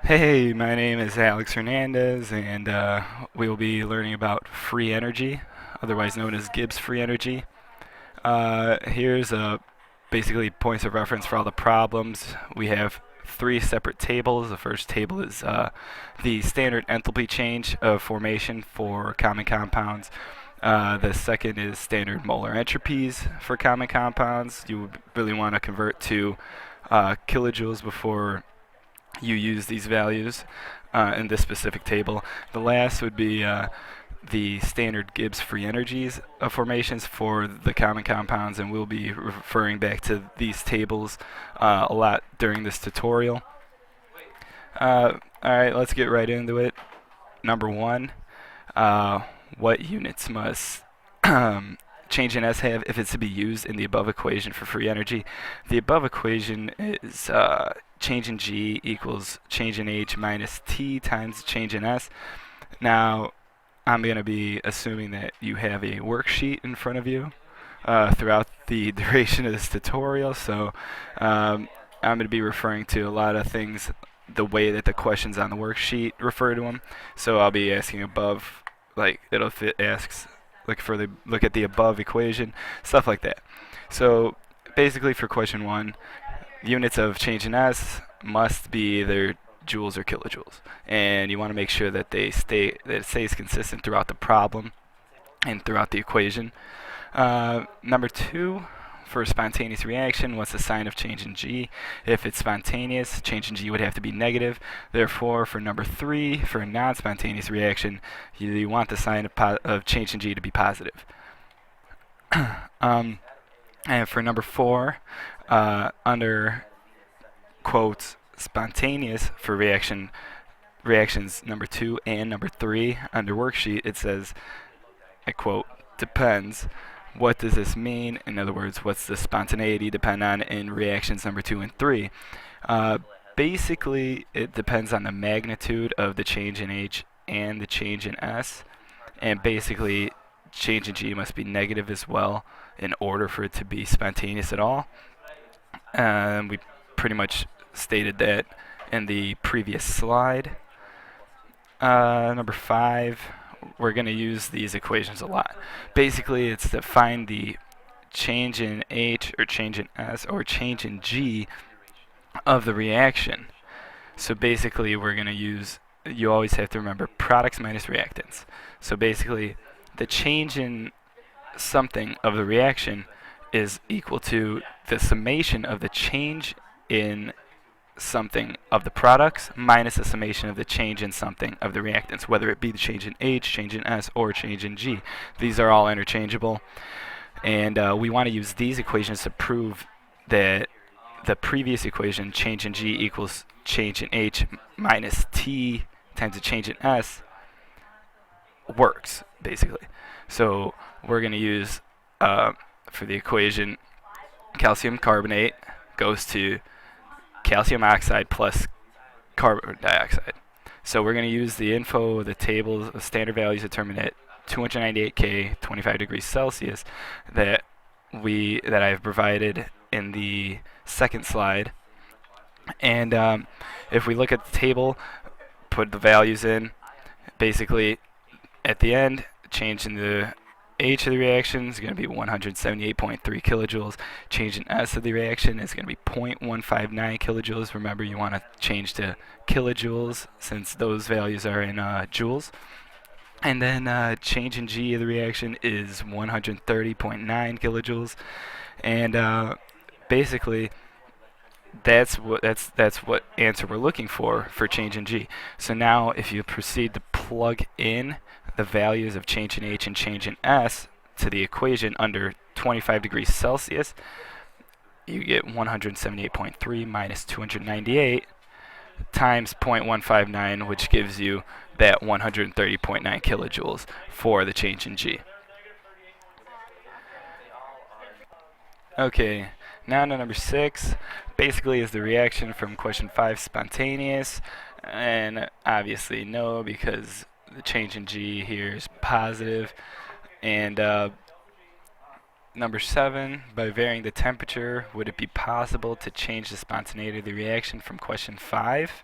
Hey, my name is Alex Hernandez, and we will be learning about free energy, otherwise known as Gibbs free energy. Here's basically points of reference for all the problems. We have three separate tables. The first table is the standard enthalpy change of formation for common compounds. The second is standard molar entropies for common compounds. You would really want to convert to kilojoules before you use these values in this specific table. The last would be the standard Gibbs free energies of formations for the common compounds, and we'll be referring back to these tables a lot during this tutorial. Alright, let's get right into it. Number one, what units must change in S have if it's to be used in the above equation for free energy? The above equation is change in G equals change in H minus T times change in S. Now, I'm going to be assuming that you have a worksheet in front of you throughout the duration of this tutorial, so I'm going to be referring to a lot of things the way that the questions on the worksheet refer to them. So I'll be asking above, like asks look at the above equation, stuff like that. So basically for question one, units of change in S must be either joules or kilojoules, and you want to make sure that it stays consistent throughout the problem and throughout the equation. Number two, for a spontaneous reaction, what's the sign of change in G? If it's spontaneous, change in G would have to be negative. Therefore, for number three, for a non-spontaneous reaction, you want the sign of change in G to be positive. And for number four, under quotes spontaneous for reactions number 2 and number 3 under worksheet, it says, I quote, depends. What does this mean? In other words, what's the spontaneity depend on in reactions number 2 and 3? Basically, it depends on the magnitude of the change in H and the change in S, and basically change in G must be negative as well in order for it to be spontaneous at all. We pretty much stated that in the previous slide. Number 5, we're going to use these equations a lot. Basically, it's to find the change in H or change in S or change in G of the reaction. So basically, we're going to use, you always have to remember products minus reactants. So basically, the change in something of the reaction is equal to the summation of the change in something of the products minus the summation of the change in something of the reactants, whether it be the change in H, change in S, or change in G. These are all interchangeable, and we want to use these equations to prove that the previous equation, change in G equals change in H minus T times the change in S, works, basically. So we're going to use, for the equation, calcium carbonate goes to calcium oxide plus carbon dioxide. So we're going to use the info, the table, the standard values determined at 298 K, 25 degrees Celsius that I've provided in the second slide. And if we look at the table, put the values in, basically at the end, change in the H of the reaction is going to be 178.3 kilojoules. Change in S of the reaction is going to be 0.159 kilojoules. Remember, you want to change to kilojoules since those values are in joules. And then change in G of the reaction is 130.9 kilojoules. And basically, that's what answer we're looking for change in G. So now, if you proceed to plug in the values of change in H and change in S to the equation under 25 degrees Celsius, you get 178.3 minus 298 times 0.159, which gives you that 130.9 kilojoules for the change in G. Okay, now to number 6. Basically, is the reaction from question 5 spontaneous? And obviously no, because the change in G here is positive. And number 7, by varying the temperature, would it be possible to change the spontaneity of the reaction from question 5?